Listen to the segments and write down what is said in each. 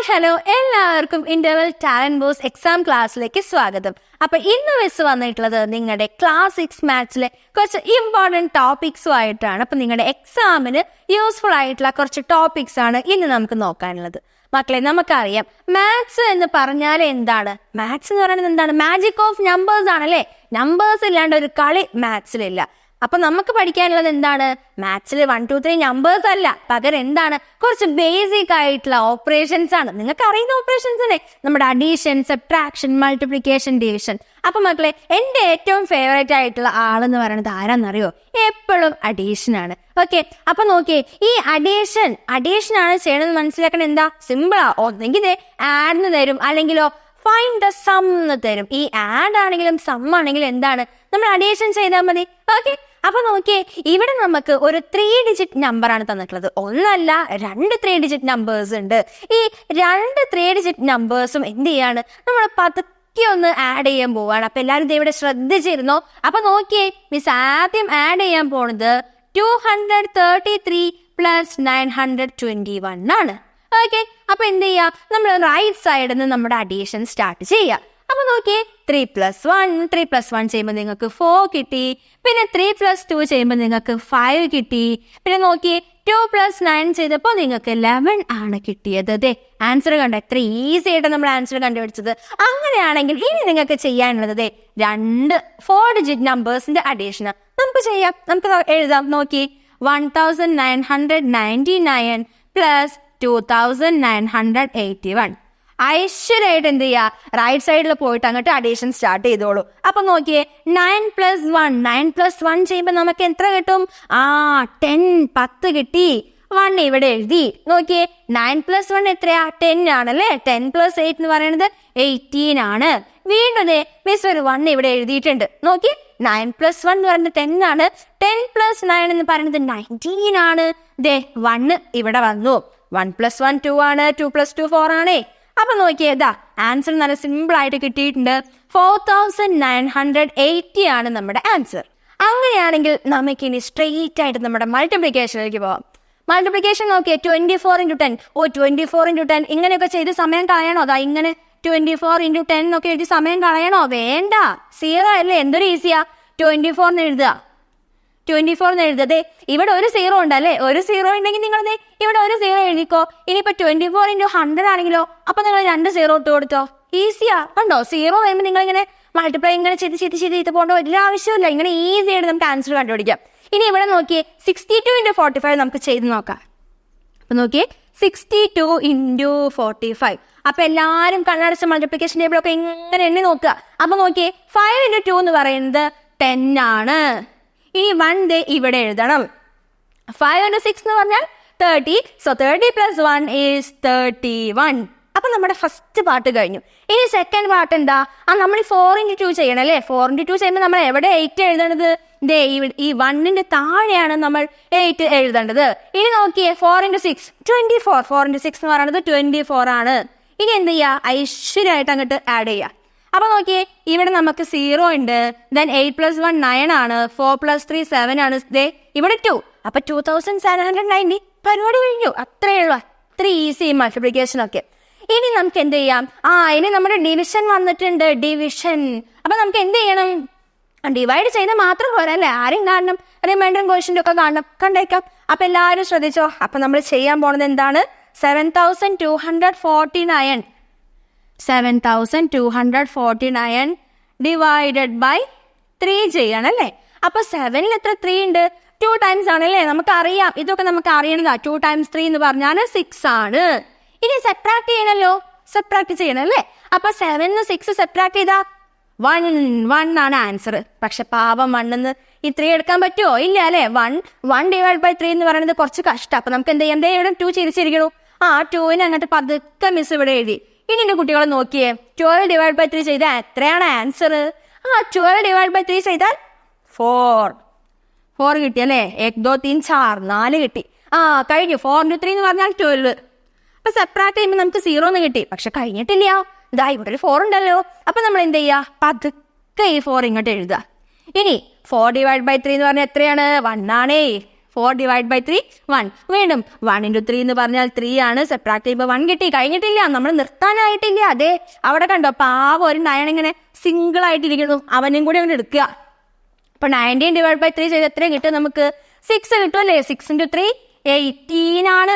Hello, എല്ലാവർക്കും interval talent boost exam ക്ലാസ്സിലേക്ക് സ്വാഗതം. അപ്പൊ ഇന്ന് വെച്ച് വന്നിട്ടുള്ളത് നിങ്ങളുടെ ക്ലാസ് 6 മാത്സിലെ കുറച്ച് ഇമ്പോർട്ടൻറ്റ് ടോപ്പിക്സും ആയിട്ടാണ്. അപ്പൊ നിങ്ങളുടെ എക്സാമിന് യൂസ്ഫുൾ ആയിട്ടുള്ള കുറച്ച് ടോപ്പിക്സ് ആണ് ഇന്ന് നമുക്ക് നോക്കാനുള്ളത്. മക്കളെ, നമുക്കറിയാം മാത്സ് എന്ന് പറഞ്ഞാൽ എന്താണ്? മാത്സ് എന്ന് പറയുന്നത് എന്താണ്? മാജിക് ഓഫ് നമ്പേഴ്സ് ആണല്ലേ. നമ്പേഴ്സ് ഇല്ലാണ്ട് ഒരു കളി മാത്സിലില്ല. അപ്പൊ നമുക്ക് പഠിക്കാനുള്ളത് എന്താണ്? മാത്സിൽ 1, 2, 3 നമ്പേഴ്സ് അല്ല, പകരം എന്താണ്? കുറച്ച് ബേസിക് ആയിട്ടുള്ള ഓപ്പറേഷൻസ് ആണ്. നിങ്ങൾക്ക് അറിയുന്ന ഓപ്പറേഷൻസ് അല്ലേ, നമ്മുടെ അഡീഷൻ, സബ്ട്രാക്ഷൻ, മൾട്ടിപ്ലിക്കേഷൻ, ഡിവിഷൻ. അപ്പൊ മക്കളെ, എന്റെ ഏറ്റവും ഫേവറേറ്റ് ആയിട്ടുള്ള ആളെന്ന് പറയുന്നത് ആരാന്നറിയോ? എപ്പോഴും അഡീഷൻ ആണ്. ഓക്കെ, അപ്പൊ നോക്കിയേ, ഈ അഡീഷൻ ആണ് ചെയ്യണമെന്ന് മനസ്സിലാക്കണം. എന്താ? സിമ്പിളാ. ഒന്നെങ്കിൽ ആഡ് തരും, അല്ലെങ്കിലോ ഫൈൻഡ് ദ സം എന്ന് തരും. ഈ ആഡ് ആണെങ്കിലും സം ആണെങ്കിലും എന്താണ്? നമ്മൾ അഡീഷൻ ചെയ്താൽ മതി. ഓക്കെ, അപ്പൊ നോക്കിയേ, ഇവിടെ നമുക്ക് ഒരു 3 ഡിജിറ്റ് നമ്പർ ആണ് തന്നിട്ടുള്ളത്. ഒന്നല്ല, 2 3 ഡിജിറ്റ് നമ്പേഴ്സ് ഉണ്ട്. ഈ 2 3 ഡിജിറ്റ് നമ്പേഴ്സും എന്ത് ചെയ്യാണ്? നമ്മൾ പതുക്കെ ഒന്ന് ആഡ് ചെയ്യാൻ പോവാണ്. അപ്പൊ എല്ലാവരും ഇവിടെ ശ്രദ്ധിച്ചിരുന്നോ? അപ്പൊ നോക്കിയേ, മിസ് ആദ്യം ആഡ് ചെയ്യാൻ പോണത് 233 പ്ലസ് 921 ആണ്. ഓക്കെ, അപ്പൊ എന്ത് ചെയ്യാ? നമ്മൾ റൈറ്റ് സൈഡിൽ നിന്ന് നമ്മുടെ അഡീഷൻ സ്റ്റാർട്ട് ചെയ്യാം. അപ്പൊ നോക്കിയേ, 3 + 1 ചെയ്യുമ്പോൾ നിങ്ങൾക്ക് 4 കിട്ടി. പിന്നെ 3 + 2 ചെയ്യുമ്പോൾ നിങ്ങൾക്ക് 5 കിട്ടി. പിന്നെ നോക്കിയേ, 2 + 9 ചെയ്തപ്പോൾ നിങ്ങൾക്ക് 11 ആണ് കിട്ടിയത്. അതെ, ആൻസർ കണ്ട എത്ര ഈസി ആയിട്ട് നമ്മൾ ആൻസർ കണ്ടുപിടിച്ചത്. അങ്ങനെയാണെങ്കിൽ ഇനി നിങ്ങൾക്ക് ചെയ്യാനുള്ളത് 2 4 ഡിജിറ്റ് നമ്പേഴ്സിന്റെ അഡീഷൻ നമുക്ക് ചെയ്യാം. നമുക്ക് എഴുതാം. നോക്കി, 1999 പ്ലസ് 2981. ഐശ്വര്യമായിട്ട് എന്ത് ചെയ്യുക? റൈറ്റ് സൈഡിൽ പോയിട്ട് അങ്ങോട്ട് അഡീഷൻ സ്റ്റാർട്ട് ചെയ്തോളൂ. അപ്പൊ നോക്കിയേ, 9 + 1 ചെയ്യുമ്പോൾ നമുക്ക് എത്ര കിട്ടും? 10 കിട്ടി. 1 ഇവിടെ എഴുതി. നോക്കിയേ, 9 + 1 എത്രയാ? 10 ആണല്ലേ. 10 + 8 എന്ന് പറയുന്നത് 18 ആണ്. വീണ്ടും മിസ് ഒരു 1 ഇവിടെ എഴുതിയിട്ടുണ്ട്. നോക്കി, 9 + 1 എന്ന് പറയുന്നത് 10 ആണ്. 10 + 9 എന്ന് പറയുന്നത് 19 ആണ്. 1 ഇവിടെ വന്നു. 1 + 1 2 ആണ്. 2 + 2 4 ആണേ. അപ്പൊ നോക്കിയേതാ ആൻസർ നല്ല സിമ്പിൾ ആയിട്ട് കിട്ടിയിട്ടുണ്ട്. 4980 ആണ് നമ്മുടെ ആൻസർ. അങ്ങനെയാണെങ്കിൽ നമുക്കിനി സ്ട്രെയിറ്റ് ആയിട്ട് നമ്മുടെ മൾട്ടിപ്ലിക്കേഷനിലേക്ക് പോവാം. മൾട്ടിപ്ലിക്കേഷൻ നോക്കിയേ, 24 × 10. 24 × 10 ഇങ്ങനെയൊക്കെ ചെയ്ത് സമയം കളയണോ? അതാ ഇങ്ങനെ 24 × 10 എന്നൊക്കെ എഴുതി സമയം കളയണോ? വേണ്ട, 0 അല്ലേ, എന്തൊരു ഈസിയാ. 24 എന്ന് എഴുതുക. 24 എന്ന് എഴുതതേ. ഇവിടെ ഒരു 0 ഉണ്ടല്ലേ. ഒരു 0 ഉണ്ടെങ്കിൽ നിങ്ങൾ ഇവിടെ ഒരു 0 എഴുതിക്കോ. ഇനിയിപ്പോ 24 × 100 ആണെങ്കിലോ, അപ്പൊ നിങ്ങൾ 2 0 ഇട്ട് കൊടുത്തോ. ഈസിയാ. കണ്ടോ, 0 വരുമ്പോൾ നിങ്ങൾ ഇങ്ങനെ മൾട്ടിപ്ലൈ ഇങ്ങനെ ചെയ്ത് പോകേണ്ട വലിയ ആവശ്യമില്ല. ഇങ്ങനെ ഈസി ആയിട്ട് നമുക്ക് ആൻസർ കണ്ടുപിടിക്കാം. ഇനി ഇവിടെ നോക്കിയേ, 62 × 45 നമുക്ക് ചെയ്ത് നോക്കാം. അപ്പൊ നോക്കിയേ, 62 × 45. അപ്പൊ എല്ലാരും കണ്ണടച്ച മൾട്ടിപ്ലിക്കേഷൻ ടേബിൾ ഒക്കെ ഇങ്ങനെ എണ്ണി നോക്കുക. അപ്പൊ നോക്കിയേ, 5 × 2 എന്ന് പറയുന്നത് 10 ആണ്. ഇനി 1 ഇവിടെ എഴുതണം. 5 × 6 എന്ന് പറഞ്ഞാൽ 30. So 30 + 1 is 31. അപ്പൊ നമ്മുടെ ഫസ്റ്റ് പാർട്ട് കഴിഞ്ഞു. ഇനി സെക്കൻഡ് പാർട്ട് എന്താ? നമ്മൾ 4 × 2 ചെയ്യണം അല്ലേ. 4 × 2 ചെയ്യുമ്പോൾ നമ്മൾ എവിടെ 8 എഴുതേണ്ടത്? ഈ 1ന്റെ താഴെയാണ് നമ്മൾ 8 എഴുതേണ്ടത്. ഇനി നോക്കിയേ, 4 × 6 24. 4 × 6 എന്ന് പറയുന്നത് 24 ആണ്. ഇനി എന്ത് ചെയ്യാ? ഐശ്വര്യമായിട്ട് അങ്ങോട്ട് ആഡ് ചെയ്യാം. അപ്പൊ നോക്കിയേ, ഇവിടെ നമുക്ക് 0 ഉണ്ട്. 8 + 1 9 ആണ്. 4 + 3 7 ആണ്. ഇവിടെ 2. അപ്പൊ 2790. പരിപാടി കഴിഞ്ഞു. അത്രയേ ഉള്ളൂ. അത്ര ഈസി മൾട്ടിപ്ലിക്കേഷൻ ഒക്കെ. ഇനി നമുക്ക് എന്ത് ചെയ്യാം? ഇനി നമ്മുടെ ഡിവിഷൻ വന്നിട്ടുണ്ട്. ഡിവിഷൻ. അപ്പൊ നമുക്ക് എന്ത് ചെയ്യണം? ഡിവൈഡ് ചെയ്ത് മാത്രം പോരാ അല്ലേ, ആരും കാണണം, റിമൈൻഡറും ക്വസ്റ്റ്യനും ഒക്കെ കാണണം. കണ്ടേക്കാം. അപ്പൊ എല്ലാവരും ശ്രദ്ധിച്ചോ. അപ്പൊ നമ്മൾ ചെയ്യാൻ പോണത് എന്താണ്? 7249 ഡിവൈഡഡ് ബൈ 3 ചെയ്യണം അല്ലേ. അപ്പൊ 7ൽ എത്ര 3 ഉണ്ട്? 2 ടൈംസ് ആണല്ലേ. നമുക്കറിയാം, ഇതൊക്കെ നമുക്ക് അറിയണതാ. 2 × 3 എന്ന് പറഞ്ഞാൽ 6 ആണ്. ഇനി സബ്ട്രാക്ട് ചെയ്യണല്ലോ. സബ്ട്രാക്ട് ചെയ്യണം അല്ലേ. അപ്പൊ 7 ന്ന് 6 സബ്ട്രാക്ട് ചെയ്താ 1 ആണ് ആൻസർ. പക്ഷെ പാവം 1 ന്ന് ഈ 3 എടുക്കാൻ പറ്റുമോ? ഇല്ല അല്ലേ. 1 ഡിവൈഡ് ബൈ 3 എന്ന് പറയുന്നത് കുറച്ച് കഷ്ടം. അപ്പൊ നമുക്ക് എന്ത് ചെയ്യാം? ഇവിടെ 2 ചിരിച്ചിരിക്കണു. 2ന് അങ്ങോട്ട് പതുക്കെ മിസ് ഇവിടെ എഴുതി. ഇനി എന്റെ കുട്ടികളെ നോക്കിയേ, 12 ഡിവൈഡ് ബൈ 3 ചെയ്താൽ എത്രയാണ് ആൻസർ? 12 ഡിവൈഡ് ബൈ 3 ചെയ്താൽ 4 കിട്ടി അല്ലേ. 1 2 3 4 4 കിട്ടി. കഴിഞ്ഞു. 4 × 3 എന്ന് പറഞ്ഞാൽ 12. അപ്പൊ സബ്ട്രാക്ട് ചെയ്യുമ്പോൾ നമുക്ക് 0 എന്ന് കിട്ടി. പക്ഷെ കഴിഞ്ഞിട്ടില്ല. ഇതാ ഇവിടെ ഒരു 4 ഉണ്ടല്ലോ. അപ്പൊ നമ്മൾ എന്ത് ചെയ്യാ? പതുക്കെ ഈ 4 ഇങ്ങോട്ട് എഴുതുക. ഇനി 4 ഡിവൈഡ് ബൈ 3 എന്ന് പറഞ്ഞാൽ എത്രയാണ്? 1 ആണേ. 4 ഡിവൈഡ് ബൈ 3 1. വീണ്ടും 1 into 3 എന്ന് പറഞ്ഞാൽ 3 ആണ്. സബ്ട്രാക്ട് ചെയ്യുമ്പോൾ 1 കിട്ടി. കഴിഞ്ഞിട്ടില്ല, നമ്മൾ നിർത്താനായിട്ടില്ല. അതെ, അവിടെ കണ്ടോ പാവം ഒരു 9 ഇങ്ങനെ സിംഗിൾ ആയിട്ടിരിക്കുന്നു. അവനും കൂടി അങ്ങനെ എടുക്കുക. അപ്പൊ 19 ഡിവൈഡ് ബൈ 3 ചെയ്ത് എത്രയും കിട്ടും നമുക്ക്? 6 കിട്ടും അല്ലേ? 6 into 3 18 ആണ്.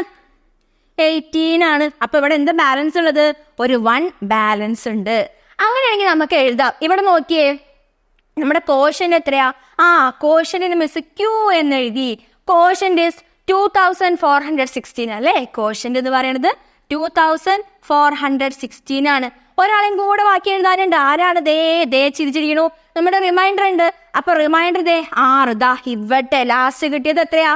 18 ആണ്. അപ്പൊ ഇവിടെ എന്താ ബാലൻസ് ഉള്ളത്? ഒരു 1 ബാലൻസ് ഉണ്ട്. അങ്ങനെയാണെങ്കിൽ നമുക്ക് എഴുതാം. ഇവിടെ നോക്കിയേ, നമ്മുടെ കോഷ്യന്റ് എത്രയാ? കോഷ്യന്റിന് മിസ് Q എന്ന് എഴുതി. കോഷ്യന്റ് ഇസ് 2416 അല്ലേ? കോഷ്യന്റ് എന്ന് പറയുന്നത് 2416 ആണ്. ഒരാളും കൂടെ ബാക്കി എഴുതാനുണ്ട്. ആരാണ്? ദേ ചിരിച്ചിരിക്കണു. നമ്മുടെ റിമൈൻഡർ ഉണ്ട്. അപ്പൊ റിമൈൻഡർ 6. ഇവിടെ ലാസ്റ്റ് കിട്ടിയത് എത്രയാ?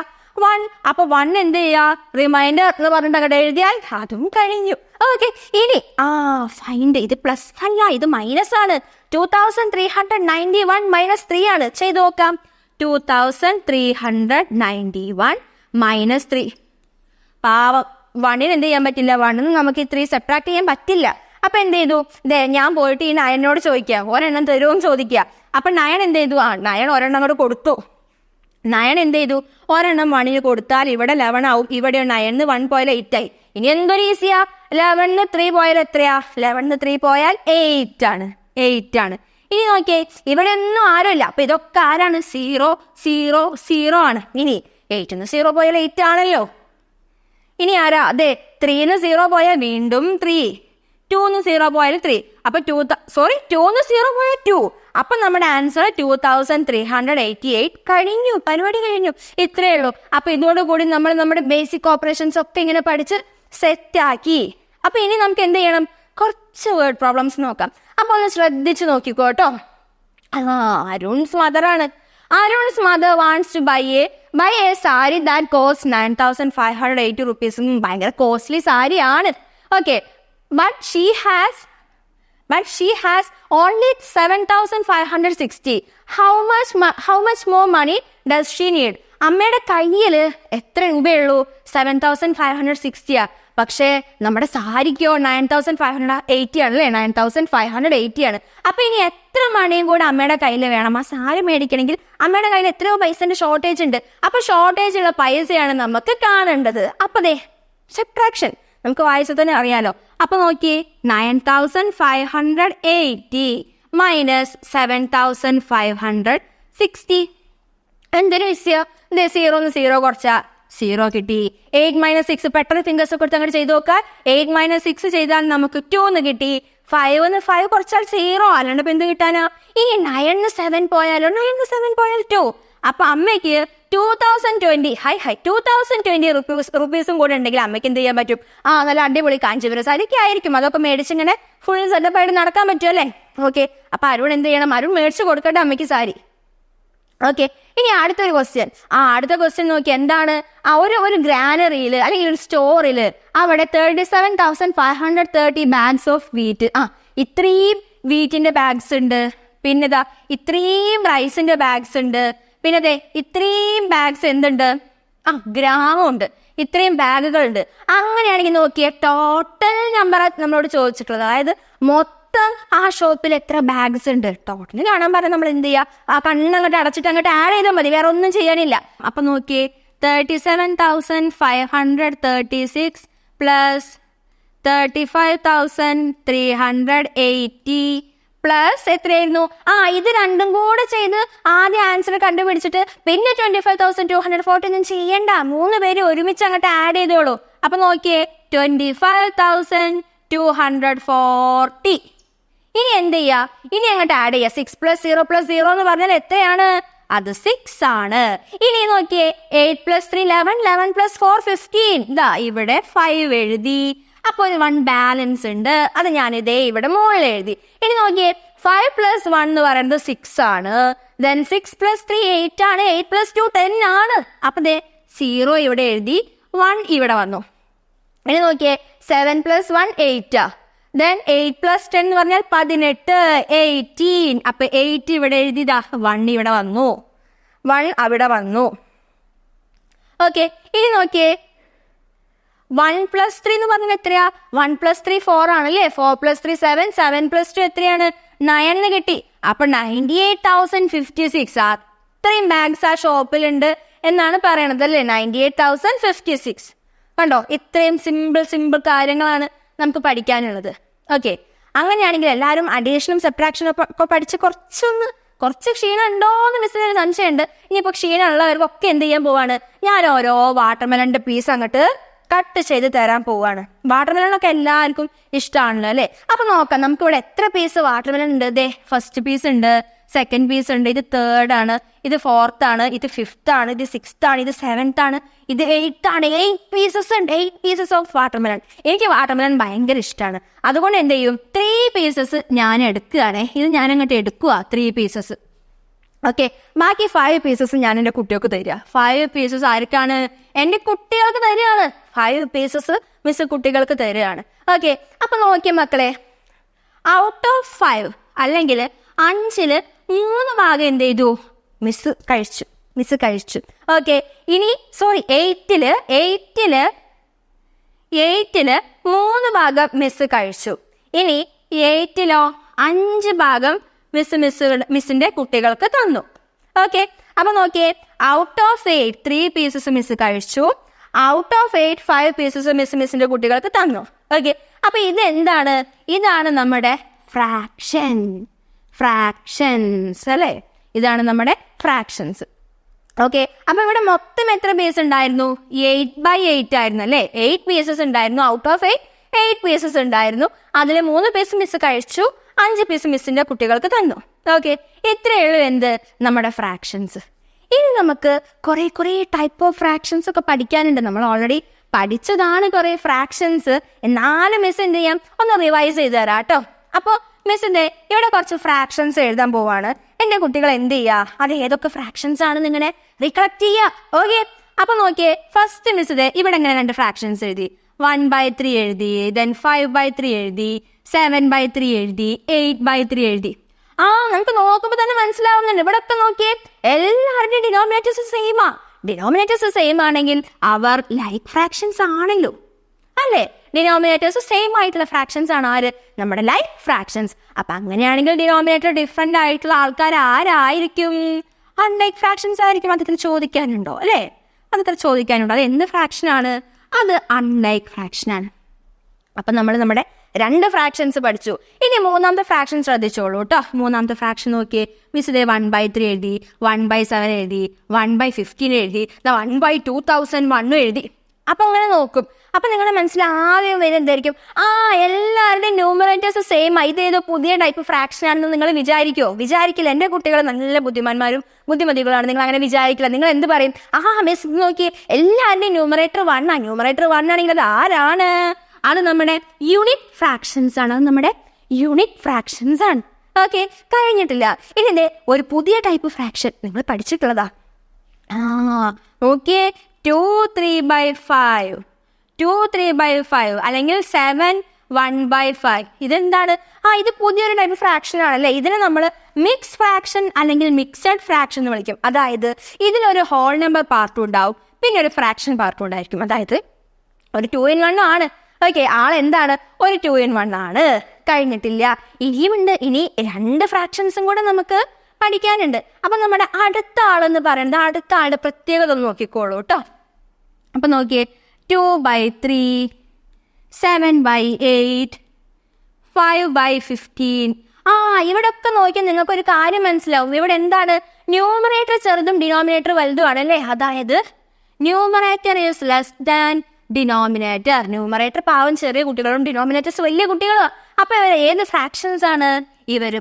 1. അപ്പൊ 1 എന്ത് ചെയ്യാ? റിമൈൻഡർ എന്ന് പറഞ്ഞിട്ട് അങ്ങോട്ട് എഴുതിയാൽ അതും കഴിഞ്ഞു. ഓക്കെ, ഇനി ഫൈൻഡ്. ഇത് പ്ലസ് അല്ല, ഇത് മൈനസ് ആണ്. 2391 മൈനസ് 3 ആണ്. ചെയ്ത് നോക്കാം. 2391 മൈനസ് 3. പാവം 1ന് എന്ത് ചെയ്യാൻ പറ്റില്ല? 1ന് നമുക്ക് 3 സബ്ട്രാക്ട് ചെയ്യാൻ പറ്റില്ല. അപ്പൊ എന്ത് ചെയ്തു? ഞാൻ പോയിട്ട് ഈ 9നോട് ചോദിക്കാം, ഒരെണ്ണം തരുമോന്ന് ചോദിക്കുക. അപ്പൊ 9 എന്ത് ചെയ്തു? 9 ഒരെണ്ണം അങ്ങോട്ട് കൊടുത്തു. 9 എന്ത് ചെയ്തു? ഒരെണ്ണം 1ന് കൊടുത്താൽ ഇവിടെ 11 ആവും. ഇവിടെ 9 1 പോയാൽ 8 ആയി. ഇനി എന്തൊരു ഈസിയാ? 11 3 പോയാൽ എത്രയാ? 11 3 പോയാൽ 8 ആണ്. 8 ആണ്. ഇനി നോക്കിയേ, ഇവിടെ ഒന്നും ആരുമില്ല. അപ്പൊ ഇതൊക്കെ ആരാണ്? 0 0 0 ആണ്. ഇനി 8 0 പോയാൽ 8 ആണല്ലോ. ഇനി ആരാ? 3 0 പോയാൽ വീണ്ടും 3. 2 0 പോയാൽ 3. അപ്പൊ 2 0 പോയാൽ 2. അപ്പൊ നമ്മുടെ ആൻസർ 2388. കഴിഞ്ഞു, പരിപാടി കഴിഞ്ഞു. ഇത്രയേ ഉള്ളൂ. അപ്പൊ ഇതോടുകൂടി നമ്മൾ നമ്മുടെ ബേസിക് ഓപ്പറേഷൻസ് ഒക്കെ ഇങ്ങനെ പഠിച്ച് സെറ്റ് ആക്കി. അപ്പൊ ഇനി നമുക്ക് എന്ത് ചെയ്യണം? കുറച്ച് വേർഡ് പ്രോബ്ലംസ് നോക്കാം. അപ്പൊ ഒന്ന് ശ്രദ്ധിച്ച് നോക്കിക്കോട്ടോ. Arun's മദറാണ്. Arun's mother wants to buy a saree that costs 9,580 rupees. ഭയങ്കര കോസ്റ്റ്ലി സാരി ആണ്. Okay, but she has only 7,560. How much more money does she need? അമ്മയുടെ കയ്യിൽ എത്ര രൂപയുള്ളൂ? 7,560. പക്ഷേ നമ്മുടെ സാരിക്കോ 9,580 ആണല്ലേ? 9,580 ആണ്. അപ്പൊ ഇനി എത്ര മണിയും കൂടെ അമ്മയുടെ കയ്യിൽ വേണം? ആ സാരി മേടിക്കണമെങ്കിൽ അമ്മയുടെ കയ്യിൽ എത്രയോ പൈസന്റെ ഷോർട്ടേജ് ഉണ്ട്. അപ്പൊ ഷോർട്ടേജ് ഉള്ള പൈസയാണ് നമുക്ക് കാണേണ്ടത്. അപ്പൊ സബ്ട്രാക്ഷൻ നമുക്ക് വായിച്ചാൽ തന്നെ അറിയാലോ. അപ്പൊ നോക്കിയേ, 9,580 മൈനസ് 7,560. എന്തൊരു വിഷയം? 0 കുറച്ചാ 0 കിട്ടി. 8 - 6 പെട്ടെന്ന് ഫിംഗേഴ്സ് കൊടുത്ത് അങ്ങോട്ട് ചെയ്ത് നോക്കാം. 8 - 6 ചെയ്താൽ നമുക്ക് 2 കിട്ടി. 5 കുറച്ചാൽ 0. അല്ലാണ്ട് ഇപ്പൊ എന്ത് കിട്ടാനാ? ഈ 9 7 പോയാലോ? 9 7 പോയാൽ 2. അപ്പൊ അമ്മയ്ക്ക് 2020 റുപ്പീസും കൂടെ ഉണ്ടെങ്കിൽ അമ്മയ്ക്ക് എന്ത് ചെയ്യാൻ പറ്റും? നല്ല അടിപൊളി കാഞ്ചീപുരം സാരിക്ക് ആയിരിക്കും. അതൊക്കെ മേടിച്ചിങ്ങനെ ഫുൾ സെറ്റപ്പ് ആയിട്ട് നടക്കാൻ പറ്റും അല്ലേ? ഓക്കെ, അപ്പൊ അരുൺ എന്ത് ചെയ്യണം? അരുൺ മേടിച്ച് കൊടുക്കട്ടെ അമ്മയ്ക്ക് സാരി. ഓക്കെ, ഇനി അടുത്തൊരു ക്വസ്റ്റ്യൻ. അടുത്ത ക്വസ്റ്റ്യൻ നോക്കി, എന്താണ്? ഒരു ഗ്രാനറിയില് അല്ലെങ്കിൽ ഒരു സ്റ്റോറില് അവിടെ 37,530 ബാഗ്സ് ഓഫ് വീറ്റ്. ഇത്രയും വീറ്റിന്റെ ബാഗ്സ് ഉണ്ട്. പിന്നെ ഇത്രയും റൈസിന്റെ ബാഗ്സ് ഉണ്ട്. പിന്നെ ഇത്രയും ബാഗ്സ് എന്തുണ്ട്? ഗ്രാമുണ്ട്. ഇത്രയും ബാഗുകളുണ്ട്. അങ്ങനെയാണെങ്കിൽ നോക്കിയേ, ടോട്ടൽ നമ്പർ നമ്മളോട് ചോദിച്ചിട്ടുള്ളത്. അതായത് മൊത്തം ആ ഷോപ്പിൽ എത്ര ബാഗ്സ് ഉണ്ട് ടോട്ടൽ കാണാൻ പറഞ്ഞാൽ നമ്മൾ എന്ത് ചെയ്യുക? കണ്ണങ്ങോട്ട് അടച്ചിട്ട് അങ്ങോട്ട് ആഡ് ചെയ്താൽ മതി, വേറെ ഒന്നും ചെയ്യാനില്ല. അപ്പൊ നോക്കിയേ, 37,536 പ്ലസ് 35,380 പ്ലസ് എത്രയായിരുന്നു? ഇത് രണ്ടും കൂടെ ചെയ്ത് ആദ്യം ആൻസർ കണ്ടുപിടിച്ചിട്ട് പിന്നെ 25,240 ഒന്നും ചെയ്യണ്ട. 3 പേര് ഒരുമിച്ച് അങ്ങോട്ട് ആഡ് ചെയ്തോളൂ. അപ്പൊ നോക്കിയേ, 25,240. ഇനി എന്ത് ചെയ്യാ? ഇനി അങ്ങോട്ട് ആഡ് ചെയ്യാം. 6 + 0 + 0 എന്ന് പറഞ്ഞാൽ എത്രയാണ്? അത് 6 ആണ്. ഇനി നോക്കിയേ, 8 + 3 11, 11 + 4 15. ഇവിടെ 5 എഴുതി. അപ്പൊ 1 ബാലൻസ് ഉണ്ട്. അത് ഞാനിതേ ഇവിടെ മുകളിൽ എഴുതി. ഇനി നോക്കിയേ, 5 + 1 എന്ന് പറയുന്നത് 6 ആണ്. ദെൻ 6 + 3 8 ആണ്. 8 + 2 10 ആണ്. അപ്പൊ 0 ഇവിടെ എഴുതി, 1 ഇവിടെ വന്നു. ഇനി നോക്കിയേ, 7 + 1 8. ദെൻ 8 + 10 എന്ന് പറഞ്ഞാൽ 18 18. അപ്പൊ 8 ഇവിടെ എഴുതി, 1 ഇവിടെ വന്നു. 1 അവിടെ വന്നു. ഓക്കെ, ഇനി നോക്കിയേ, 1 + 3 എന്ന് പറഞ്ഞാൽ എത്രയാ? 1 + 3 4 ആണല്ലേ? 4 + 3 7, 7 + 2 എത്രയാണ്? 9 കിട്ടി. അപ്പൊ 98,056. അത്രയും ബാഗ്സ് ആ ഷോപ്പിലുണ്ട് എന്നാണ് പറയണത് അല്ലേ. 98,056. കണ്ടോ, ഇത്രയും സിമ്പിൾ കാര്യങ്ങളാണ് നമുക്ക് പഠിക്കാനുള്ളത്. ഓക്കെ, അങ്ങനെയാണെങ്കിൽ എല്ലാവരും അഡീഷനും സബ്ട്രാക്ഷനും ഒക്കെ പഠിച്ച് കുറച്ച് ക്ഷീണം ഉണ്ടോ എന്ന് മിസ്സിന് സംശയമുണ്ട്. ഇനിയിപ്പോൾ ക്ഷീണം ഉള്ളവർക്കൊക്കെ എന്ത് ചെയ്യാൻ പോവാണ്, ഞാൻ ഓരോ വാട്ടർമെലന്റെ പീസ് അങ്ങോട്ട് കട്ട് ചെയ്ത് തരാൻ പോവാണ്. വാട്ടർമെലനൊക്കെ എല്ലാവർക്കും ഇഷ്ടമാണല്ലോ അല്ലേ. അപ്പൊ നോക്കാം, നമുക്കിവിടെ എത്ര പീസ് വാട്ടർമെലൻ ഉണ്ട്. ദേ, ഫസ്റ്റ് പീസ് ഉണ്ട്, സെക്കൻഡ് പീസ് ഉണ്ട്, ഇത് തേർഡ് ആണ്, ഇത് ഫോർത്ത് ആണ്, ഇത് ഫിഫ്ത്ത് ആണ്, ഇത് സിക്സ്ത് ആണ്, ഇത് സെവൻത്ത് ആണ്, ഇത് എയ്ത്ത് ആണ്. 8 പീസസ് ഉണ്ട്, 8 പീസസ് ഓഫ് വാട്ടർമെലൻ. എനിക്ക് വാട്ടർമെലൻ ഭയങ്കര ഇഷ്ടമാണ്. അതുകൊണ്ട് എന്ത് ചെയ്യും, 3 പീസസ് ഞാൻ എടുക്കുകയാണേ. ഇത് ഞാൻ അങ്ങോട്ട് എടുക്കുക 3 പീസസ്. ഓക്കെ, ബാക്കി 5 പീസസ് ഞാൻ എൻ്റെ കുട്ടികൾക്ക് തരിക. 5 പീസസ് ആർക്കാണ്, എൻ്റെ കുട്ടികൾക്ക് തരികയാണ്. 5 പീസസ് മിസ് കുട്ടികൾക്ക് തരികയാണ്. ഓക്കെ, അപ്പൊ നോക്കിയ മക്കളെ, ഔട്ട് ഓഫ് 5 അല്ലെങ്കിൽ 5-ല് 3 ഭാഗം എന്ത് ചെയ്തു, മിസ് കഴിച്ചു. ഓക്കെ, ഇനി 8-ല് 3 ഭാഗം മിസ് കഴിച്ചു. ഇനി 8-ലോ 5 ഭാഗം മിസ്സിന്റെ കുട്ടികൾക്ക് തന്നു. ഓക്കെ, അപ്പൊ നോക്കിയേ, ഔട്ട് ഓഫ് 8 3 പീസസ് മിസ് കഴിച്ചു. ഔട്ട് ഓഫ് 8 5 പീസസ് മിസ്സിന്റെ കുട്ടികൾക്ക് തന്നു. ഓക്കെ, അപ്പൊ ഇത് എന്താണ്, ഇതാണ് നമ്മുടെ ഫ്രാക്ഷൻസ് അല്ലേ. ഇതാണ് നമ്മുടെ ഫ്രാക്ഷൻസ്. ഓക്കെ, അപ്പൊ ഇവിടെ മൊത്തം എത്ര പീസ് ഉണ്ടായിരുന്നു, 8/8 ആയിരുന്നു അല്ലേ. 8 പീസസ് ഉണ്ടായിരുന്നു. ഔട്ട് ഓഫ് 8 പീസസ് ഉണ്ടായിരുന്നു. അതിൽ 3 പീസ് മിസ് കഴിച്ചു, 5 പീസ് മിസ്സിന്റെ കുട്ടികൾക്ക് തന്നു. ഓക്കെ, ഇത്രയേ ഉള്ളൂ എന്ത്, നമ്മുടെ ഫ്രാക്ഷൻസ്. ഇനി നമുക്ക് കുറെ ടൈപ്പ് ഓഫ് ഫ്രാക്ഷൻസ് ഒക്കെ പഠിക്കാനുണ്ട്. നമ്മൾ ഓൾറെഡി പഠിച്ചതാണ് കുറെ ഫ്രാക്ഷൻസ്. എന്നാലും മിസ് എന്ത് ചെയ്യാം, ഒന്ന് റിവൈസ് ചെയ്ത് തരാം കേട്ടോ. അപ്പോൾ മിസ്സിന്റെ ഇവിടെ കുറച്ച് ഫ്രാക്ഷൻസ് എഴുതാൻ പോവാണ്. എന്റെ കുട്ടികൾ എന്ത് ചെയ്യുക, അത് ഏതൊക്കെ ഫ്രാക്ഷൻസ് ആണ് നിങ്ങളെ റികളക്ട് ചെയ്യുക. ഓക്കെ, അപ്പൊ നോക്കിയേ, ഫസ്റ്റ് മിസ് ഇവിടെ എങ്ങനെ 2 ഫ്രാക്ഷൻസ് എഴുതി. 1/3 എഴുതി, ദെൻ 5/3 എഴുതി, 7/3 എഴുതി, 8/3 എഴുതി. നമുക്ക് നോക്കുമ്പോ തന്നെ മനസ്സിലാവുന്നുണ്ട്. ഇവിടെ ഒക്കെ നോക്കിയേ, എല്ലാവരുടെയും ഡിനോമിനേറ്റേഴ്സ് സെയിം ആണെങ്കിൽ അവർ ലൈക്ക് ഫ്രാക്ഷൻസ് ആണല്ലോ അല്ലേ. ഡിനോമിനേറ്റേഴ്സ് സെയിം ആയിട്ടുള്ള ഫ്രാക്ഷൻസ് ആണ് ആര്, നമ്മുടെ ലൈക്ക് ഫ്രാക്ഷൻസ്. അപ്പൊ അങ്ങനെയാണെങ്കിൽ ഡിനോമിനേറ്റർ ഡിഫറെന്റ് ആയിട്ടുള്ള ആൾക്കാർ ആരായിരിക്കും, അൺലൈക്ക് ഫ്രാക്ഷൻസ് ആയിരിക്കും. അതിൽ ചോദിക്കാനുണ്ടോ അല്ലേ, അത് എന്ത് ഫ്രാക്ഷൻ ആണ്, അത് അൺലൈക്ക് ഫ്രാക്ഷൻ ആണ്. അപ്പൊ നമ്മൾ നമ്മുടെ 2 ഫ്രാക്ഷൻസ് പഠിച്ചു. ഇനി 3ാമത്തെ ഫ്രാക്ഷൻ ശ്രദ്ധിച്ചോളൂ കേട്ടോ. 3ാമത്തെ ഫ്രാക്ഷൻ നോക്കിയേ, മിസ് 1/3 എഴുതി, 1/7 എഴുതി, 1/15 എഴുതി, 1/2001 എഴുതി. അപ്പൊ അങ്ങനെ നോക്കും. അപ്പൊ നിങ്ങളുടെ മനസ്സിൽ ആദ്യം വരെ എന്തായിരിക്കും, എല്ലാവരുടെയും ന്യൂമറേറ്റേഴ്സ് സെയിം, ഇതേതോ പുതിയ ടൈപ്പ് ഫ്രാക്ഷൻ ആണെന്ന് നിങ്ങൾ വിചാരിക്കില്ല. എന്റെ കുട്ടികൾ നല്ല ബുദ്ധിമതികളാണ്. നിങ്ങൾ അങ്ങനെ വിചാരിക്കില്ല. നിങ്ങൾ എന്ത് പറയും, മിസ് നോക്കി എല്ലാവരുടെയും ന്യൂമറേറ്റർ 1 ആണ്. ന്യൂമറേറ്റർ 1 ആണെങ്കിൽ അത് ആരാണ്, അത് നമ്മുടെ യൂണിറ്റ് ഫ്രാക്ഷൻസ് ആണ്. ഓക്കെ, കഴിഞ്ഞിട്ടില്ല. ഇതിന്റെ ഒരു പുതിയ ടൈപ്പ് ഫ്രാക്ഷൻ നിങ്ങൾ പഠിച്ചിട്ടുള്ളതാ. ഓക്കെ, 2/3/5 അല്ലെങ്കിൽ 7/1/5. ഇതെന്താണ്, ഇത് പുതിയൊരു ടൈപ്പ് ഫ്രാക്ഷൻ ആണല്ലേ. ഇതിനെ നമ്മൾ മിക്സ് ഫ്രാക്ഷൻ അല്ലെങ്കിൽ മിക്സഡ് ഫ്രാക്ഷൻ എന്ന് വിളിക്കും. അതായത് ഇതിലൊരു ഹോൾ നമ്പർ പാർട്ടും ഉണ്ടാവും, പിന്നെ ഒരു ഫ്രാക്ഷൻ പാർട്ടും ഉണ്ടായിരിക്കും. അതായത് ഒരു 2 in 1 ആണ്. ഓക്കെ, ആളെന്താണ്, ഒരു 2 in 1 ആണ്. കഴിഞ്ഞിട്ടില്ല, ഇനിയുമുണ്ട്. ഇനി 2 ഫ്രാക്ഷൻസും കൂടെ നമുക്ക് പഠിക്കാനുണ്ട്. അപ്പൊ നമ്മുടെ അടുത്ത ആളെന്ന് പറയുന്നത്, അടുത്ത ആളുടെ പ്രത്യേകത ഒന്ന് നോക്കിക്കോളൂ കേട്ടോ. അപ്പൊ നോക്കിയേ, 2/3, 7/8, 5/15. ഇവിടെ ഒക്കെ നോക്കിയാൽ നിങ്ങൾക്ക് ഒരു കാര്യം മനസ്സിലാവും. ഇവിടെ എന്താണ്, ന്യൂമറേറ്റർ ചെറുതും ഡിനോമിനേറ്റർ വലുതും ആണല്ലേ. അതായത് numerator is less than denominator. Numerator പാവം ചെറിയ കുട്ടികളും ഡിനോമിനേറ്റേഴ്സ് വലിയ കുട്ടികളും. അപ്പൊ ഇവർ ഏത് ഫ്രാക്ഷൻസ് ആണ്, ഇവര്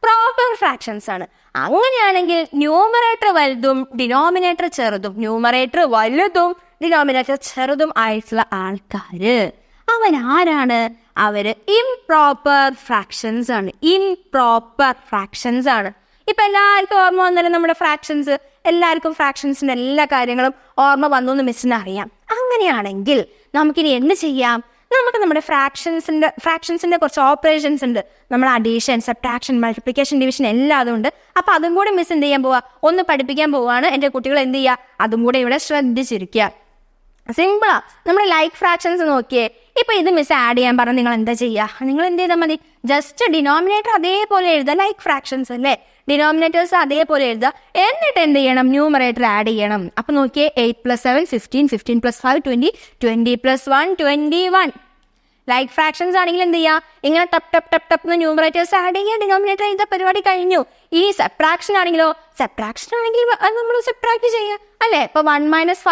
പ്രോപ്പർ ഫ്രാക്ഷൻസ് ആണ്. അങ്ങനെയാണെങ്കിൽ ന്യൂമറേറ്റർ വലുതും ഡിനോമിനേറ്റർ ചെറുതും ആയിട്ടുള്ള ആൾക്കാര് അവരാരാണ്, അവര് ഇംപ്രോപ്പർ ഫ്രാക്ഷൻസ് ആണ്. ഇപ്പൊ എല്ലാവർക്കും ഓർമ്മ വന്നാലും നമ്മുടെ ഫ്രാക്ഷൻസ്, എല്ലാവർക്കും ഫ്രാക്ഷൻസിന്റെ എല്ലാ കാര്യങ്ങളും ഓർമ്മ വന്നു എന്ന് മിസ്സിന് അറിയാം. അങ്ങനെയാണെങ്കിൽ നമുക്കിനി എന്ത് ചെയ്യാം, നമുക്ക് നമ്മുടെ ഫ്രാക്ഷൻസിന്റെ കുറച്ച് ഓപ്പറേഷൻസ് ഉണ്ട്. നമ്മൾ അഡീഷൻ, സബ്ട്രാക്ഷൻ, മൾട്ടിപ്ലിക്കേഷൻ, ഡിവിഷൻ എല്ലാം അതുണ്ട്. അപ്പൊ അതും കൂടെ മിസ് എന്ത് ചെയ്യാൻ പോവാ, ഒന്ന് പഠിപ്പിക്കാൻ പോവാണ്. എന്റെ കുട്ടികൾ എന്ത് ചെയ്യുക, അതും കൂടെ ഇവിടെ ശ്രദ്ധിച്ചിരിക്കുക. സിമ്പിളാ. നമ്മുടെ ലൈക്ക് ഫ്രാക്ഷൻസ് നോക്കിയേ. ഇപ്പൊ ഇത് മിസ് ആഡ് ചെയ്യാൻ പറഞ്ഞാൽ നിങ്ങൾ എന്താ ചെയ്യുക, നിങ്ങൾ എന്ത് ചെയ്താൽ മതി, ജസ്റ്റ് ഡിനോമിനേറ്റർ അതേപോലെ എഴുതുക. ലൈക്ക് ഫ്രാക്ഷൻസ് അല്ലേ, ഡിനോമിനേറ്റേഴ്സ് അതേപോലെ എഴുതുക. എന്നിട്ട് എന്ത് ചെയ്യണം, ന്യൂമറേറ്റർ ആഡ് ചെയ്യണം. അപ്പൊ നോക്കിയേ 8 + 7 15, 15 + 5 20, 20 + 1 21. ലൈക്ക് ഫ്രാക്ഷൻസ് ആണെങ്കിൽ എന്ത് ചെയ്യുക, ഇങ്ങനെ ടപ്പ് ടപ്പ് ടപ്പ് ടപ്പ് ന്യൂമറേറ്റേഴ്സ് ആഡ് ചെയ്യുക, ഡിനോമിനേറ്റർ ചെയ്ത പരിപാടി കഴിഞ്ഞു. ഈ സബ്ട്രാക്ഷൻ ആണെങ്കിലോ, സബ്ട്രാക്ഷൻ ആണെങ്കിൽ അത് നമ്മൾ സബ്ട്രാക്ട് ചെയ്യുക അല്ലേ. ഇപ്പൊ 1 - 5 -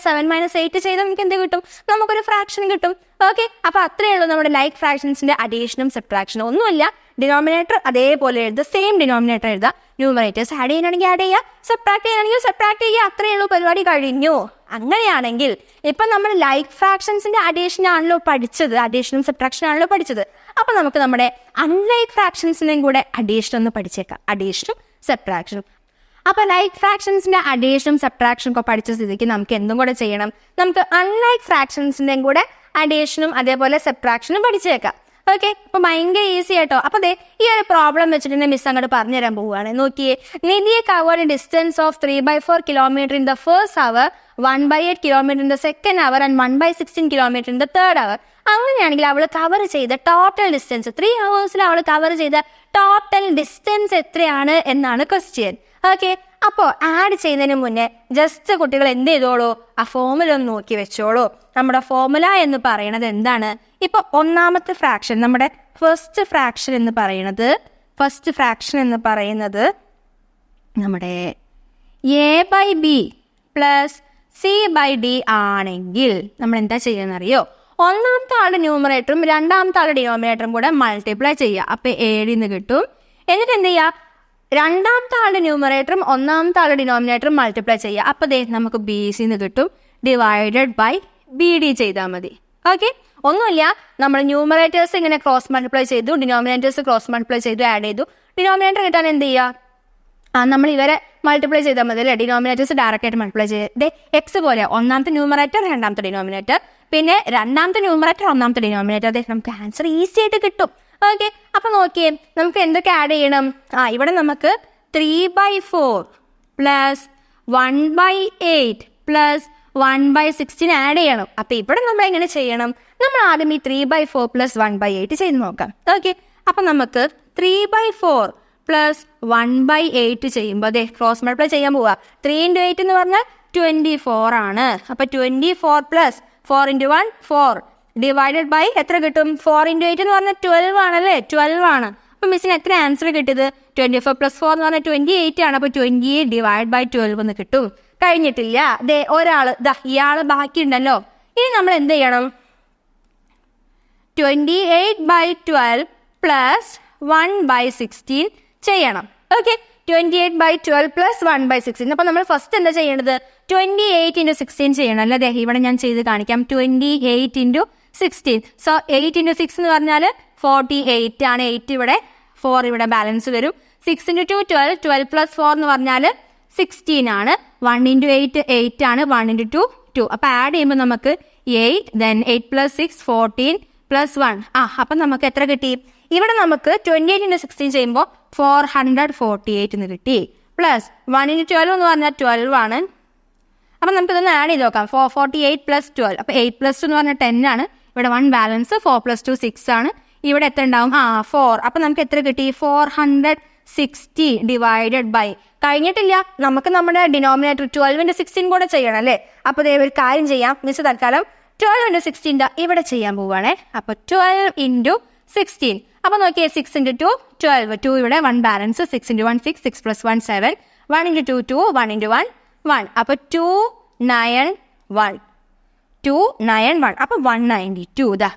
7 - 8 ചെയ്താൽ നമുക്ക് എന്ത് കിട്ടും, നമുക്കൊരു ഫ്രാക്ഷൻ കിട്ടും. ഓക്കെ, അപ്പൊ അത്രയേ ഉള്ളൂ നമ്മുടെ ലൈക്ക് ഫ്രാക്ഷൻസിന്റെ അഡീഷനും സബ്ട്രാക്ഷനും. ഒന്നുമില്ല, ഡിനോമിനേറ്റർ അതേപോലെ എഴുതുക, സെയിം ഡിനോമിനേറ്റർ എഴുതുക, ന്യൂമറേറ്റേഴ്സ് ആഡ് ചെയ്യാനാണെങ്കിൽ ആഡ് ചെയ്യുക, സബ്ട്രാക്ട് ചെയ്യാനാണെങ്കിൽ സബ്ട്രാക്ട് ചെയ്യുക, അത്രയേ ഉള്ളൂ, പരിപാടി കഴിഞ്ഞു. അങ്ങനെയാണെങ്കിൽ ഇപ്പൊ നമ്മൾ ലൈക്ക് ഫ്രാക്ഷൻസിന്റെ അഡീഷൻ ആണല്ലോ പഠിച്ചത്, അഡീഷനും സബ്ട്രാക്ഷൻ ആണല്ലോ പഠിച്ചത്. അപ്പൊ നമുക്ക് നമ്മുടെ അൺലൈക്ക് ഫ്രാക്ഷൻസിനെയും കൂടെ അഡീഷൻ ഒന്ന് പഠിച്ചേക്കാം, അഡീഷനും സബ്ട്രാക്ഷനും. അപ്പൊ ലൈക്ക് ഫ്രാക്ഷൻസിന്റെ അഡീഷനും സബ്ട്രാക്ഷനും ഒക്കെ പഠിച്ച സ്ഥിതിക്ക് നമുക്ക് എന്തും കൂടെ ചെയ്യണം, നമുക്ക് അൺലൈക്ക് ഫ്രാക്ഷൻസിന്റെയും കൂടെ അഡീഷനും അതേപോലെ സബ്ട്രാക്ഷനും പഠിച്ചേക്കാം. ഓക്കെ, അപ്പൊ ഭയങ്കര ഈസി ആയിട്ടോ. അപ്പൊ അതെ, ഈ ഒരു പ്രോബ്ലം വെച്ചിട്ട് മിസ് അങ്ങോട്ട് പറഞ്ഞുതരാൻ പോവുകയാണ്. നോക്കിയേ, നിധിയെ covered distance of 3/4 kilometre in the first hour, 1/8 kilometre in the second hour and 1/16 kilometre in the third hour. അങ്ങനെയാണെങ്കിൽ അവൾ കവർ ചെയ്ത ടോട്ടൽ ഡിസ്റ്റൻസ് 3 hours അവൾ കവർ ചെയ്ത ടോട്ടൽ ഡിസ്റ്റൻസ് എത്രയാണ് എന്നാണ് ക്വസ്റ്റ്യൻ. ഓക്കെ, അപ്പോൾ ആഡ് ചെയ്യുന്നതിന് മുന്നേ ജസ്റ്റ് കുട്ടികൾ എന്ത് ചെയ്തോളൂ, ആ ഫോമുല ഒന്ന് നോക്കി വെച്ചോളൂ. നമ്മുടെ ഫോമുല എന്ന് പറയുന്നത് എന്താണ്, ഇപ്പൊ ഒന്നാമത്തെ ഫ്രാക്ഷൻ, നമ്മുടെ ഫസ്റ്റ് ഫ്രാക്ഷൻ എന്ന് പറയുന്നത് നമ്മുടെ a/b + c/d ആണെങ്കിൽ നമ്മൾ എന്താ ചെയ്യുന്നറിയോ, ഒന്നാമത്തെ ആളുടെ ന്യൂമറേറ്ററും രണ്ടാമത്തെ ആളുടെ ഡിനോമിനേറ്ററും കൂടെ മൾട്ടിപ്ലൈ ചെയ്യുക. അപ്പൊ 7 കിട്ടും. എന്നിട്ട് എന്ത് ചെയ്യുക, രണ്ടാമത്തെ ആളുടെ ന്യൂമറേറ്ററും ഒന്നാമത്തെ ആളുടെ ഡിനോമിനേറ്ററും മൾട്ടിപ്ലൈ ചെയ്യുക. അപ്പൊ നമുക്ക് BC കിട്ടും, ഡിവൈഡഡ് ബൈ BD ചെയ്താൽ മതി. ഓക്കെ, ഒന്നുമില്ല, നമ്മൾ ന്യൂമറേറ്റേഴ്സ് ഇങ്ങനെ ക്രോസ് മൾട്ടിപ്ലൈ ചെയ്തു, ഡിനോമിനേറ്റേഴ്സ് ക്രോസ് മൾട്ടിപ്ലൈ ചെയ്തു, ആഡ് ചെയ്തു. ഡിനോമിനേറ്റർ കിട്ടാൻ എന്ത് ചെയ്യുക, നമ്മൾ ഇവരെ മൾട്ടിപ്ലൈ ചെയ്താൽ മതി അല്ലേ. ഡിനോമിനേറ്റേഴ്സ് ഡയറക്റ്റ് ആയിട്ട് മൾട്ടിപ്ലൈ ചെയ്ത് എക്സ് പോലെ ഒന്നാമത്തെ ന്യൂമറേറ്റർ രണ്ടാമത്തെ ഡിനോമിനേറ്റർ, പിന്നെ രണ്ടാമത്തെ ന്യൂമറേറ്റർ ഒന്നാമത്തെ ഡിനോമിനേറ്റർ. അതെ, നമുക്ക് ആൻസർ ഈസി ആയിട്ട് കിട്ടും. ഓക്കെ, അപ്പൊ നോക്കിയേ, നമുക്ക് എന്തൊക്കെ ആഡ് ചെയ്യണം. ഇവിടെ നമുക്ക് 3/4 + 1/8 + 1/16 ആഡ് ചെയ്യണം. അപ്പൊ ഇവിടെ നമ്മൾ എങ്ങനെ ചെയ്യണം, നമ്മൾ ആദ്യം ഈ 3/4 + 1/8 ചെയ്ത് നോക്കാം. ഓക്കെ, അപ്പൊ നമുക്ക് 3/4 + 1/8 ചെയ്യുമ്പോൾ അതെ ക്രോസ് മൾട്ടിപ്ലൈ ചെയ്യാൻ പോവുക. 3 × 8 എന്ന് പറഞ്ഞാൽ 24 ആണ്. അപ്പൊ 24 + 4 × 1 4 ഡിവൈഡഡ് ബൈ എത്ര കിട്ടും, 4 × 8 എന്ന് പറഞ്ഞാൽ 12 ആണല്ലേ, 12 ആണ്. അപ്പൊ മിസ്സിന് എത്ര ആൻസർ കിട്ടിയത്, 24 + 4 എന്ന് പറഞ്ഞാൽ 28 ആണ്. അപ്പൊ 28 ഡിവൈഡ് ബൈ 12 എന്ന് കിട്ടും. കഴിഞ്ഞിട്ടില്ല, ദേ ഒരാള് ഇയാള് ബാക്കിയുണ്ടല്ലോ. ഇനി നമ്മൾ എന്ത് ചെയ്യണം, 28/12 + 1/16 ചെയ്യണം. ഓക്കെ, 28/12 + 1/16. അപ്പൊ നമ്മൾ ഫസ്റ്റ് എന്താ ചെയ്യേണ്ടത്, 28 × 16 ചെയ്യണം അല്ലേ. ഇവിടെ ഞാൻ ചെയ്ത് കാണിക്കാം, 28 × 16. സോ 8 × 6 എന്ന് പറഞ്ഞാൽ 48 ആണ്. 8 ഇവിടെ, 4 ഇവിടെ ബാലൻസ് വരും. 6 × 2 12, 12 + 4 എന്ന് പറഞ്ഞാൽ 16 ആണ്. 1 × 8 8 ആണ്. 1 × 2 2. അപ്പൊ ആഡ് ചെയ്യുമ്പോൾ നമുക്ക് 8, then 8 + 6 14 + 1. അപ്പൊ നമുക്ക് എത്ര കിട്ടി, ഇവിടെ നമുക്ക് 28 × 16 ചെയ്യുമ്പോൾ 448 എന്ന് കിട്ടി. പ്ലസ് 1 × 12 എന്ന് പറഞ്ഞാൽ 12 ആണ്. അപ്പം നമുക്കിതൊന്ന് ആഡ് ചെയ്ത് നോക്കാം. 48 + 12. അപ്പോൾ 8 + 2 എന്ന് പറഞ്ഞാൽ 10 ആണ്. ഇവിടെ 1 ബാലൻസ്, 4 + 2 6 ആണ്. ഇവിടെ എത്ര ഉണ്ടാവും, 4. അപ്പം നമുക്ക് എത്ര കിട്ടി, 460 ഡിവൈഡഡ് ബൈ. കഴിഞ്ഞിട്ടില്ല, നമുക്ക് നമ്മുടെ ഡിനോമിനേറ്റർ 12 × 16 കൂടെ ചെയ്യണം അല്ലേ. അപ്പോൾ ഒരു കാര്യം ചെയ്യാം, മിസ് തൽക്കാലം 12 × 16 ഇവിടെ ചെയ്യാൻ പോവുകയാണേ. അപ്പോൾ 12 × 16. അപ്പോൾ നോക്കിയേ, 6 × 2 12. 2 ഇവിടെ 1 ബാലൻസ്, 6 × 1 6, 6 + 1 7, 1 × 2 2, 1 × 1 1. അപ്പോൾ 291. 291. അപ്പോൾ 192.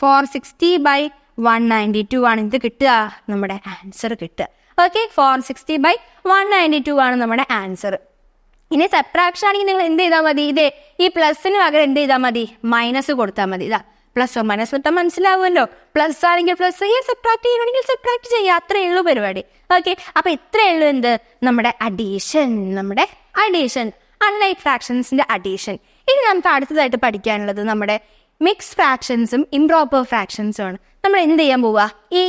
460/192 ആണ് ഇത് കിട്ടുക, നമ്മുടെ ആൻസർ കിട്ടുക. ഓക്കെ, 460/192 ആണ് നമ്മുടെ ആൻസർ. ഇനി സബ്ട്രാക്ഷൻ ആണെങ്കിൽ നിങ്ങൾ എന്ത് ചെയ്താൽ മതി, ഇതേ ഈ പ്ലസിന് പകരം എന്ത് ചെയ്താൽ മതി, മൈനസ് കൊടുത്താൽ മതി. പ്ലസ് മൈനസ് കിട്ടാൻ മനസ്സിലാവുമല്ലോ. പ്ലസ് ആണെങ്കിൽ പ്ലസ് ചെയ്യുക, സബ്ട്രാക്ട് ചെയ്യണമെങ്കിൽ സബ്ട്രാക്ട് ചെയ്യുക, അത്രയേ ഉള്ളൂ പരിപാടി. ഓക്കെ, അപ്പൊ ഇത്രയേ ഉള്ളൂ എന്ത്, നമ്മുടെ അഡീഷൻ, അൺലൈക്ക് ഫ്രാക്ഷൻസിന്റെ അഡീഷൻ. ഇനി നമുക്ക് അടുത്തതായിട്ട് പഠിക്കാനുള്ളത് നമ്മുടെ മിക്സ് ഫ്രാക്ഷൻസും ഇംപ്രോപ്പർ ഫ്രാക്ഷൻസും ആണ്. നമ്മൾ എന്ത് ചെയ്യാൻ പോവുക, ഈ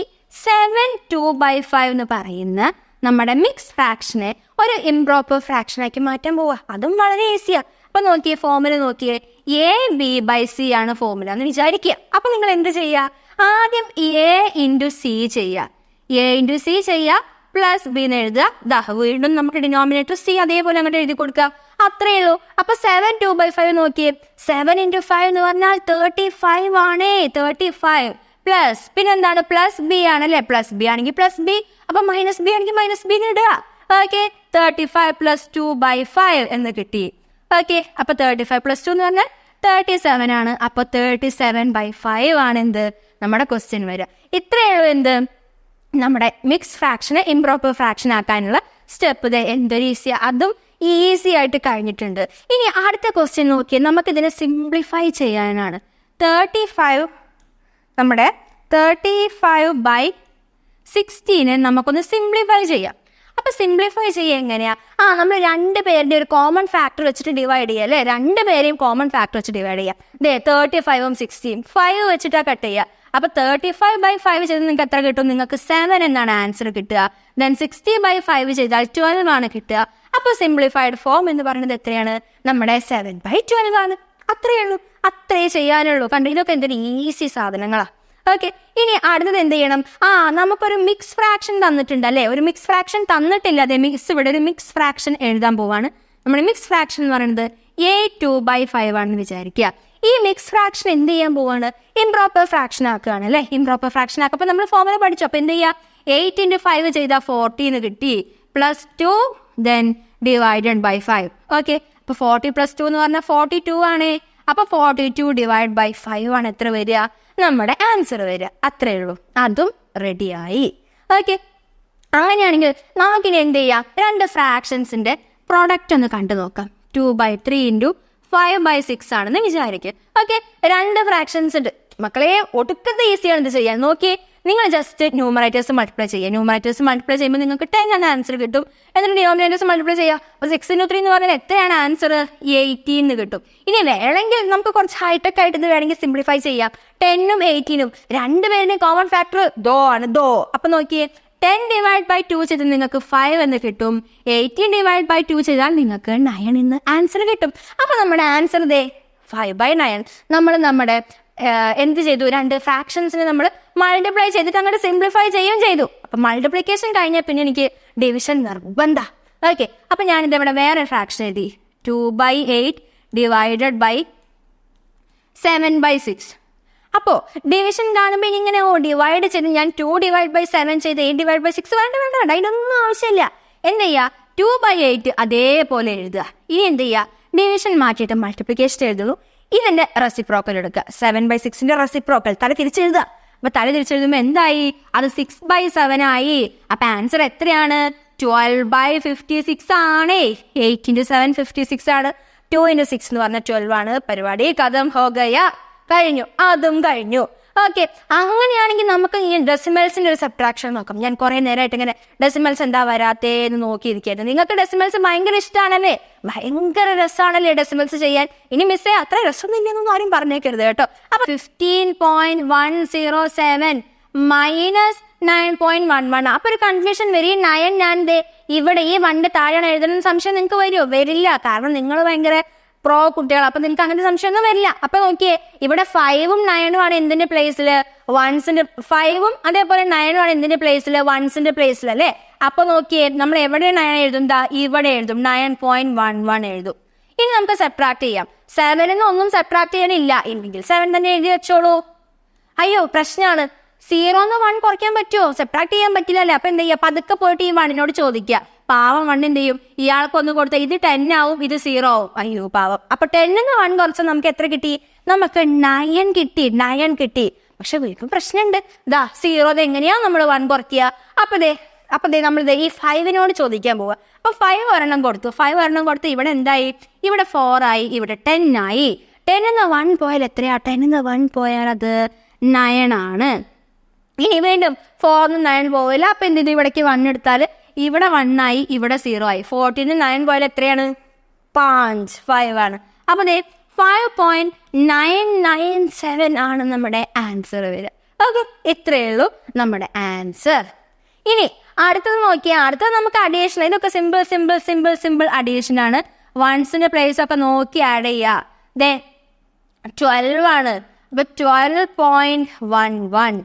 7 2/5 എന്ന് പറയുന്ന നമ്മുടെ മിക്സ് ഫ്രാക്ഷനെ ഒരു ഇംപ്രോപ്പർ ഫ്രാക്ഷനാക്കി മാറ്റാൻ പോവുക. അതും വളരെ ഈസിയാ. അപ്പൊ നോക്കിയേ, ഫോമുല നോക്കിയേ, AB/C ആണ് ഫോമുല എന്ന് വിചാരിക്കുക. അപ്പൊ നിങ്ങൾ എന്ത് ചെയ്യുക, ആദ്യം A × C ചെയ്യുക. A × C ചെയ്യുക, പ്ലസ് ബി എന്ന് എഴുതുക. വീണ്ടും നമുക്ക് ഡിനോമിനേറ്റർ സി അതേപോലെ അങ്ങോട്ട് എഴുതി കൊടുക്കാം. അത്രയേ ഉള്ളൂ. അപ്പൊ 7 2/5 നോക്കിയേ. 7 × 5 എന്ന് പറഞ്ഞാൽ 35 ആണേ. 35 പ്ലസ് പിന്നെന്താണ് പ്ലസ് ബി ആണല്ലേ. പ്ലസ് ബി ആണെങ്കിൽ പ്ലസ് ബി, അപ്പൊ മൈനസ് ബി ആണെങ്കിൽ മൈനസ് ബി ഇടുക. ഓക്കെ, 35 + 2/5 എന്ന് കിട്ടി. ഓക്കെ, അപ്പൊ 35 + 2 എന്ന് പറഞ്ഞാൽ 37 ആണ്. അപ്പൊ 37/5 ആണ് എന്ത് നമ്മുടെ ക്വസ്റ്റ്യൻ വരിക. ഇത്രയേ ഉള്ളൂ എന്ത് നമ്മുടെ മിക്സ് ഫ്രാക്ഷനെ ഇംപ്രോപ്പർ ഫ്രാക്ഷൻ ആക്കാനുള്ള സ്റ്റെപ്പ്. എന്തൊരു ഈസിയാ, അതും ഈസി ആയിട്ട് കഴിഞ്ഞിട്ടുണ്ട്. ഇനി അടുത്ത ക്വസ്റ്റ്യൻ നോക്കിയാൽ നമുക്കിതിനെ സിംപ്ലിഫൈ ചെയ്യാനാണ്. 35 നമ്മുടെ 35/16 നമുക്കൊന്ന് സിംപ്ലിഫൈ ചെയ്യാം. അപ്പൊ സിംപ്ലിഫൈ ചെയ്യുക എങ്ങനെയാ? നമ്മൾ 2 പേരുടെ ഒരു കോമൺ ഫാക്ടർ വെച്ചിട്ട് ഡിവൈഡ് ചെയ്യുക അല്ലേ. 2 പേരെയും കോമൺ ഫാക്ടർ വെച്ച് ഡിവൈഡ് ചെയ്യാം. 35 16 5 വെച്ചിട്ടാ കട്ട് ചെയ്യുക. അപ്പൊ 35/5 ചെയ്ത് നിങ്ങൾക്ക് എത്ര കിട്ടും? നിങ്ങൾക്ക് 7 എന്നാണ് ആൻസർ കിട്ടുക. ദെൻ 60/5 ചെയ്താൽ 12 ആണ് കിട്ടുക. അപ്പൊ സിംപ്ലിഫൈഡ് ഫോം എന്ന് പറയുന്നത് എത്രയാണ്? നമ്മുടെ 7/12 ആണ്. അത്രയേ ഉള്ളൂ, അത്രേ ചെയ്യാനുള്ളൂ. കണ്ടു, ഇതൊക്കെ എന്തൊരു ഈസി സാധനങ്ങളാ. ഓക്കെ, ഇനി അടുത്തത് എന്ത് ചെയ്യണം? നമുക്കൊരു മിക്സ് ഫ്രാക്ഷൻ തന്നിട്ടുണ്ട് അല്ലേ. ഒരു മിക്സ് ഫ്രാക്ഷൻ തന്നിട്ടില്ല. അതെ, ഇവിടെ ഒരു മിക്സ് ഫ്രാക്ഷൻ എഴുതാൻ പോവാണ്. നമ്മുടെ മിക്സ് ഫ്രാക്ഷൻ എന്ന് പറയുന്നത് A2/5 ആണെന്ന് വിചാരിക്കുക. ഈ മിക്സ് ഫ്രാക്ഷൻ എന്ത് ചെയ്യാൻ പോവാണ്? ഇംപ്രോപ്പർ ഫ്രാക്ഷൻ ആക്കുകയാണ് അല്ലേ. ഇംപ്രോപ്പർ ഫ്രാക്ഷൻ ആക്കുമ്പോൾ നമ്മൾ ഫോർമുല പഠിച്ചു. അപ്പൊ എന്ത് ചെയ്യുക? 8 × 5 ചെയ്താൽ 40 കിട്ടി. +2 ദെൻ /5. ഓക്കെ, അപ്പൊ 40 + 2 എന്ന് പറഞ്ഞാൽ 42 ആണ്. അപ്പൊ 42/5 ആണ് എത്ര വരിക? നമ്മുടെ ആൻസർ വരിക. അത്രേ ഉള്ളൂ, അതും റെഡിയായി. ഓക്കെ, അങ്ങനെയാണെങ്കിൽ നമുക്കിനി എന്ത് ചെയ്യാം? 2 ഫ്രാക്ഷൻസിന്റെ പ്രൊഡക്റ്റ് ഒന്ന് കണ്ടു നോക്കാം. 2/3 × 5/6 ആണെന്ന് വിചാരിക്കുക. ഓക്കെ, 2 ഫ്രാക്ഷൻസ് ഉണ്ട് മക്കളെ. ഒടുക്കത്തെ ഈസിയാണ് ഇത് ചെയ്യാൻ. നോക്കിയേ, നിങ്ങൾ ജസ്റ്റ് ന്യൂമറേറ്റേഴ്സ് മൾട്ടിപ്ലൈ ചെയ്യുക. ന്യൂമറേറ്റേഴ്സ് മൾട്ടിപ്ലൈ ചെയ്യുമ്പോൾ നിങ്ങൾക്ക് 10 എന്ന ആൻസർ കിട്ടും. എന്നിട്ട് ഡിനോമിനേറ്റേഴ്സ് മൾട്ടിപ്ലൈ ചെയ്യുക. അപ്പോൾ 6 × 3 എന്ന് പറഞ്ഞാൽ എത്രയാണ് ആൻസർ? 18 കിട്ടും. ഇനി വേണമെങ്കിൽ നമുക്ക് കുറച്ച് ഹൈടെക് ആയിട്ട് ഇത് വേണമെങ്കിൽ സിംപ്ലിഫൈ ചെയ്യാം. 10ഉം 18ഉം 2 പേരുടെയും കോമൺ ഫാക്ടർ ദോ ആണ്. ദോ. അപ്പൊ നോക്കിയേ, 10/2 ചെയ്താൽ നിങ്ങൾക്ക് 5 എന്ന് കിട്ടും. 18/2 ചെയ്താൽ നിങ്ങൾക്ക് 9 എന്ന് ആൻസർ കിട്ടും. അപ്പൊ നമ്മുടെ ആൻസർ 5/9. നമ്മൾ നമ്മുടെ എന്ത് ചെയ്തു? 2 ഫ്രാക്ഷൻസിനെ നമ്മൾ മൾട്ടിപ്ലൈ ചെയ്തിട്ട് അങ്ങോട്ട് സിംപ്ലിഫൈ ചെയ്യുകയും ചെയ്തു. അപ്പൊ മൾട്ടിപ്ലിക്കേഷൻ കഴിഞ്ഞാൽ പിന്നെ എനിക്ക് ഡിവിഷൻ നിർബന്ധ. ഓക്കെ, അപ്പൊ ഞാനിത് ഇവിടെ വേറെ ഫ്രാക്ഷൻ എഴുതി. 2/8 / 7/6. അപ്പോ ഡിവിഷൻ കാണുമ്പോൾ ഇങ്ങനെ ഡിവൈഡ് ചെയ്ത് ഞാൻ 2/7 ചെയ്ത് 8/6 വേണ്ട. അതിനൊന്നും ആവശ്യമില്ല. എന്ത് ചെയ്യുക? 2/8 അതേപോലെ എഴുതുക. ഇനി എന്ത് ചെയ്യുക? ഡിവിഷൻ മാറ്റിയിട്ട് മൾട്ടിപ്ലിക്കേഷൻ എഴുതുന്നു. ഇതിന്റെ റെസിപ്രോക്കൽ എടുക്കുക. 7/6ന്റെ റെസിപ്രോക്കൽ തല തിരിച്ചെഴുതുക. അപ്പൊ തല തിരിച്ചെഴുതുമ്പോൾ എന്തായി? അത് 6/7 ആയി. അപ്പൊ ആൻസർ എത്രയാണ്? 12/56 ആണ്. 8 × 7 56 ആണ്. 2 × 6 എന്ന് പറഞ്ഞാൽ 12 ആണ്. പരിപാടി കഥം ഹോഗയ. കഴിഞ്ഞു, അതും കഴിഞ്ഞു. ഓക്കെ, അങ്ങനെയാണെങ്കിൽ നമുക്ക് ഈ ഡെസിമൽസിന്റെ ഒരു സബ്ട്രാക്ഷൻ നോക്കാം. ഞാൻ കുറെ നേരമായിട്ട് ഇങ്ങനെ ഡെസിമൽസ് എന്താ വരാത്തേന്ന് നോക്കിയിരിക്കുകയായിരുന്നു. നിങ്ങൾക്ക് ഡെസിമൽസ് ഭയങ്കര ഇഷ്ടമാണല്ലേ, ഭയങ്കര രസമാണല്ലേ ഡെസിമൽസ് ചെയ്യാൻ. ഇനി മിസ്സേ അത്ര രസമൊന്നും ഇല്ലെന്നൊന്നും ആരും പറഞ്ഞേക്കരുത് കേട്ടോ. അപ്പൊ 15.107 മൈനസ് 9.11. അപ്പൊ ഒരു കൺഫ്യൂഷൻ വരും. 9 ഞാൻ ഇവിടെ ഈ 1 താഴെയാണ് എഴുതുന്ന സംശയം നിങ്ങൾക്ക് വരുമോ? വരില്ല, കാരണം നിങ്ങൾ ഭയങ്കര പ്രോ കുട്ടികൾ. അപ്പൊ നിങ്ങൾക്ക് അങ്ങനത്തെ സംശയമൊന്നും വരില്ല. അപ്പൊ നോക്കിയേ, ഇവിടെ 5ഉം 9ഉം ആണ് എന്തിന്റെ പ്ലേസിൽ? 1സിന്റെ. 5ഉം അതേപോലെ 9ഉം ആണ് എന്തിന്റെ പ്ലേസിൽ? 1സിന്റെ പ്ലേസിൽ അല്ലേ. അപ്പൊ നോക്കിയേ, നമ്മൾ എവിടെ 9 എഴുതും? ഇവിടെ എഴുതും. 9.11 എഴുതും. ഇനി നമുക്ക് സബ്ട്രാക്ട് ചെയ്യാം. 7 ഒന്നും സബ്ട്രാക്ട് ചെയ്യാനില്ല എങ്കിൽ 7 തന്നെ എഴുതി വെച്ചോളൂ. അയ്യോ, പ്രശ്നമാണ്. 0 1 കുറയ്ക്കാൻ പറ്റുമോ? സബ്ട്രാക്ട് ചെയ്യാൻ പറ്റില്ലല്ലേ. അപ്പൊ എന്ത് ചെയ്യുക? പതുക്കെ പോയിട്ട് ഈ 1നോട് ചോദിക്കുക. പാവം 1 എന്ത് ചെയ്യും? ഇയാൾക്ക് ഒന്ന് കൊടുത്താൽ ഇത് 10 ആവും, ഇത് 0 ആവും. അയ്യോ പാവം. അപ്പൊ 10 1 കുറച്ച് നമുക്ക് എത്ര കിട്ടി? നമുക്ക് 9 കിട്ടി. 9 കിട്ടി. പക്ഷെ വീണ്ടും പ്രശ്നമുണ്ട്. 0 എങ്ങനെയാ നമ്മൾ 1 കുറയ്ക്കുക? അപ്പൊ നമ്മൾ ഈ 5നോട് ചോദിക്കാൻ പോവുക. അപ്പൊ 5 ഒരെണ്ണം കൊടുത്തു. 5 ഒരെണ്ണം കൊടുത്ത് ഇവിടെ എന്തായി? ഇവിടെ 4 ആയി, ഇവിടെ 10 ആയി. 10 1 പോയാൽ എത്രയാ? 10 1 പോയാൽ അത് 9 ആണ്. ഇനി വീണ്ടും 4 9 പോവില്ല. അപ്പൊ എന്ത് ചെയ്തു? ഇവിടേക്ക് 1 എടുത്താൽ ഇവിടെ 1 ആയി, ഇവിടെ 0 ആയി. 14 9 പോയാൽ എത്രയാണ്? 5 ആണ്. അപ്പൊ 5.997 ആണ് നമ്മുടെ ആൻസർ വരിക. ഓക്കെ, ഇത്രയേ ഉള്ളൂ നമ്മുടെ ആൻസർ. ഇനി അടുത്തത് നോക്കിയാൽ അടുത്തത് നമുക്ക് അഡീഷൻ. ഇതൊക്കെ സിമ്പിൾ അഡീഷൻ ആണ്. 1സിന്റെ പ്ലേസ് ഒക്കെ നോക്കി ആഡ് ചെയ്യുക. 12 ആണ്. അപ്പൊ 12.11.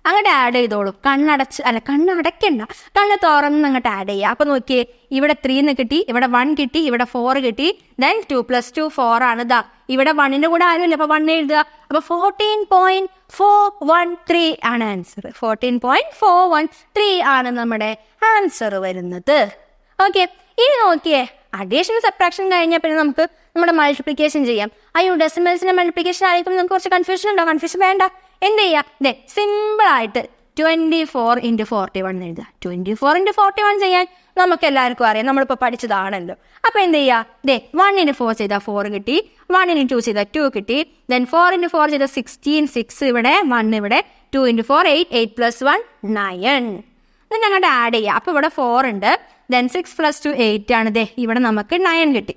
അങ്ങോട്ട് ആഡ് ചെയ്തോളൂ. കണ്ണടക്കണ്ട, കണ്ണ് തുറന്ന് അങ്ങോട്ട് ആഡ് ചെയ്യുക. അപ്പൊ നോക്കിയേ, ഇവിടെ 3 കിട്ടി, ഇവിടെ 1 കിട്ടി, ഇവിടെ 4 കിട്ടി, ദെൻ 2 + 2 4 ആണ്. ഇതാ ഇവിടെ 1ന്റെ കൂടെ ആരുമില്ല, അപ്പൊ 1 എഴുതുക. അപ്പൊ 14.413 ആണ് ആൻസർ. 14.413 ആണ് നമ്മുടെ ആൻസർ വരുന്നത്. ഓക്കെ, ഇനി നോക്കിയേ, അഡീഷൻ സബ്ട്രാക്ഷൻ കഴിഞ്ഞാൽ പിന്നെ നമുക്ക് നമ്മുടെ മൾട്ടിപ്ലിക്കേഷൻ ചെയ്യാം. അയ്യോ, ഡെസിമൽസിന്റെ മൾട്ടിപ്ലിക്കേഷൻ ആയിരിക്കും നമുക്ക് കുറച്ച് കൺഫ്യൂഷൻ ഉണ്ടോ? കൺഫ്യൂഷൻ വേണ്ട. എന്ത് ചെയ്യാം? സിമ്പിൾ ആയിട്ട് 24 × 41 എഴുതുക. 24 × 41 ചെയ്യാൻ നമുക്ക് എല്ലാവർക്കും അറിയാം, നമ്മളിപ്പോൾ പഠിച്ചതാണല്ലോ. അപ്പൊ എന്ത് ചെയ്യാ? 1 × 4 ചെയ്താൽ 4 കിട്ടി, 1 × 2 ചെയ്താൽ 2 കിട്ടി, ദെൻ 4 × 4 ചെയ്താൽ 16, 6 ഇവിടെ, 1 ഇവിടെ, 2 × 4 8, 8 + 1 9. then അങ്ങോട്ട് ആഡ് ചെയ്യാം. അപ്പൊ ഇവിടെ 4 ഉണ്ട്, ദെൻ 6 + 2 8 ആണ്. ഇവിടെ നമുക്ക് 9 കിട്ടി,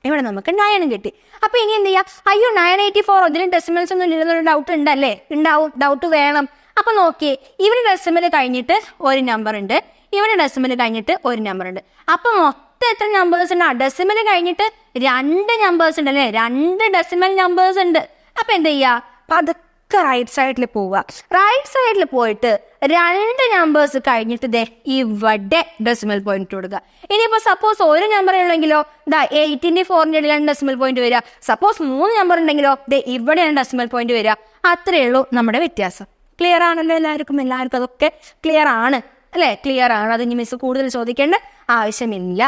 ഇവിടെ നമുക്ക് 9 കിട്ടി. അപ്പൊ ഇനി എന്ത് ചെയ്യാം? അയ്യോ 984 ഇതിന് ഡെസിമൽസ് ഒന്നും ഇല്ലെന്നൊരു ഡൗട്ട് ഉണ്ടല്ലേ? ഉണ്ടാവും, ഡൗട്ട് വേണം. അപ്പൊ നോക്കിയേ, ഇവിടെ ഡെസിമൽ കഴിഞ്ഞിട്ട് ഒരു നമ്പർ ഉണ്ട്, ഇവിടെ ഡെസിമൽ കഴിഞ്ഞിട്ട് ഒരു നമ്പർ ഉണ്ട്. അപ്പൊ മൊത്തം എത്ര നമ്പേഴ്സ് ഉണ്ട്? ഡെസിമൽ കഴിഞ്ഞിട്ട് 2 നമ്പേഴ്സ് ഉണ്ട് അല്ലേ? 2 ഡെസിമൽ നമ്പേഴ്സ് ഉണ്ട്. അപ്പൊ എന്ത് ചെയ്യാ? പതുക്കെ റൈറ്റ് സൈഡിൽ പോവുക. റൈറ്റ് സൈഡിൽ പോയിട്ട് 2 നമ്പേഴ്സ് കഴിഞ്ഞിട്ട് ഇവിടെ ഡെസിമൽ പോയിന്റ് കൊടുക്കുക. ഇനിയിപ്പോ സപ്പോസ് ഒരു നമ്പർ ഉള്ളെങ്കിലോ 8ന്റെ 4ന്റെ ഇടയിൽ 2 ഡെസിമൽ പോയിന്റ് വരിക. സപ്പോസ് 3 നമ്പർ ഉണ്ടെങ്കിലോ ഇവിടെയാണ് ഡെസിമൽ പോയിന്റ് വരിക. അത്രയേ ഉള്ളൂ നമ്മുടെ വ്യത്യാസം. ക്ലിയർ ആണല്ലോ എല്ലാവർക്കും? എല്ലാവർക്കും അതൊക്കെ ക്ലിയർ ആണ് അല്ലെ? ക്ലിയർ ആണ്. അത് ഇനി മിസ് കൂടുതൽ ചോദിക്കേണ്ട ആവശ്യമില്ല.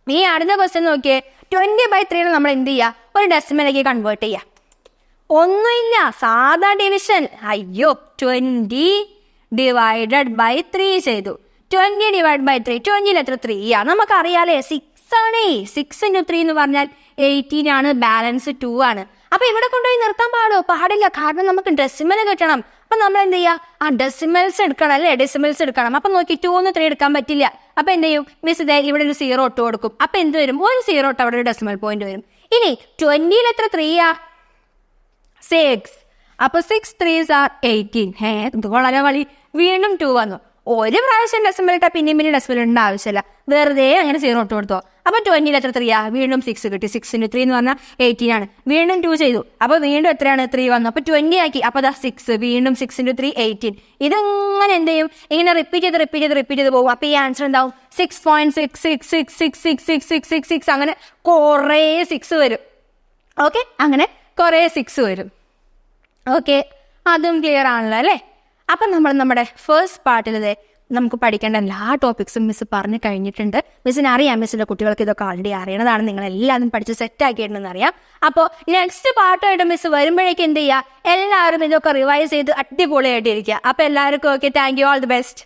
ഈ അടുത്ത ക്വസ്റ്റ്യൻ നോക്കിയേ, 20/3 നമ്മൾ എന്ത് ചെയ്യുക? ഒരു ഡെസിമലേക്ക് കൺവേർട്ട് ചെയ്യുക. ഒന്നുമില്ല, സാധാ ഡിവിഷൻ. അയ്യോ, 20 / 3 ചെയ്തു. 20 / 3, 20 എത്ര? 3 ആണ്. നമുക്കറിയാലേ 6 ആണേ. 6 × 3 എന്ന് പറഞ്ഞാൽ 18 ആണ്, ബാലൻസ് 2 ആണ്. അപ്പൊ ഇവിടെ കൊണ്ടുപോയി നിർത്താൻ പാടില്ല, കാരണം നമുക്ക് ഡെസിമൽ കിട്ടണം. അപ്പൊ നമ്മൾ എന്ത് ചെയ്യാ? ഡെസിമൽസ് എടുക്കണം അല്ലേ? ഡെസിമൽസ് എടുക്കണം. അപ്പൊ നോക്കി 2 ന്ന് 3 എടുക്കാൻ പറ്റില്ല. അപ്പൊ എന്ത് ചെയ്യും? മിസ് ഇവിടെ ഒരു 0 ഇട്ട് കൊടുക്കും. അപ്പൊ എന്ത് വരും? ഒരു 0 ഇട്ട് അവിടെ ഒരു ഡെസിമൽ പോയിന്റ് വരും. ഇനി 20 എത്ര? 3 6. അപ്പൊ 6 3s are 18. ഇത് വളരെ വളി. വീണ്ടും 2 വന്നു. ഒരു പ്രാവശ്യം ഡെസിമൽ ഇട്ടാ പിന്നെ ഡെസിമൽ ഇടേണ്ട ആവശ്യമില്ല, വെറുതെ അങ്ങനെ 0 ഇട്ട് കൊടുത്തോ. അപ്പൊ 20 എത്ര? 3 വീണ്ടും 6 കിട്ടി. 6 × 3 എന്ന് പറഞ്ഞാൽ 18 ആണ്. വീണ്ടും 2 ചെയ്തു, അപ്പൊ വീണ്ടും എത്രയാണ്? 3 വന്നു. അപ്പൊ 20 ആക്കി. അപ്പൊ 6 വീണ്ടും 6 × 3 18. ഇതെങ്ങനെ എന്ത് ചെയ്യും? ഇങ്ങനെ റിപ്പീറ്റ് ചെയ്ത് പോകും. അപ്പൊ ഈ ആൻസർ എന്താവും? 6.6666666 അങ്ങനെ കുറേ 6 വരും. ഓക്കെ, അങ്ങനെ കുറേ 6 വരും. ഓക്കെ, അതും ക്ലിയർ ആണല്ലോ അല്ലേ? അപ്പം നമ്മൾ നമ്മുടെ ഫസ്റ്റ് പാർട്ടിൽ നമുക്ക് പഠിക്കേണ്ട എല്ലാ ടോപ്പിക്സും മിസ് പറഞ്ഞു കഴിഞ്ഞിട്ടുണ്ട്. മിസ്സിന് അറിയാം, മിസ്സിൻ്റെ കുട്ടികൾക്ക് ഇതൊക്കെ ആൾറെഡി അറിയണതാണ്, നിങ്ങളെല്ലാവരും പഠിച്ച് സെറ്റ് ആക്കിയിട്ടുണ്ടെന്ന് അറിയാം. അപ്പോൾ നെക്സ്റ്റ് പാർട്ടായിട്ട് മിസ് വരുമ്പോഴേക്കും എന്ത് ചെയ്യുക? എല്ലാവരും ഇതൊക്കെ റിവൈസ് ചെയ്ത് അടിപൊളിയായിട്ട് ഇരിക്കുക. അപ്പോൾ എല്ലാവർക്കും okay, thank you, all the best.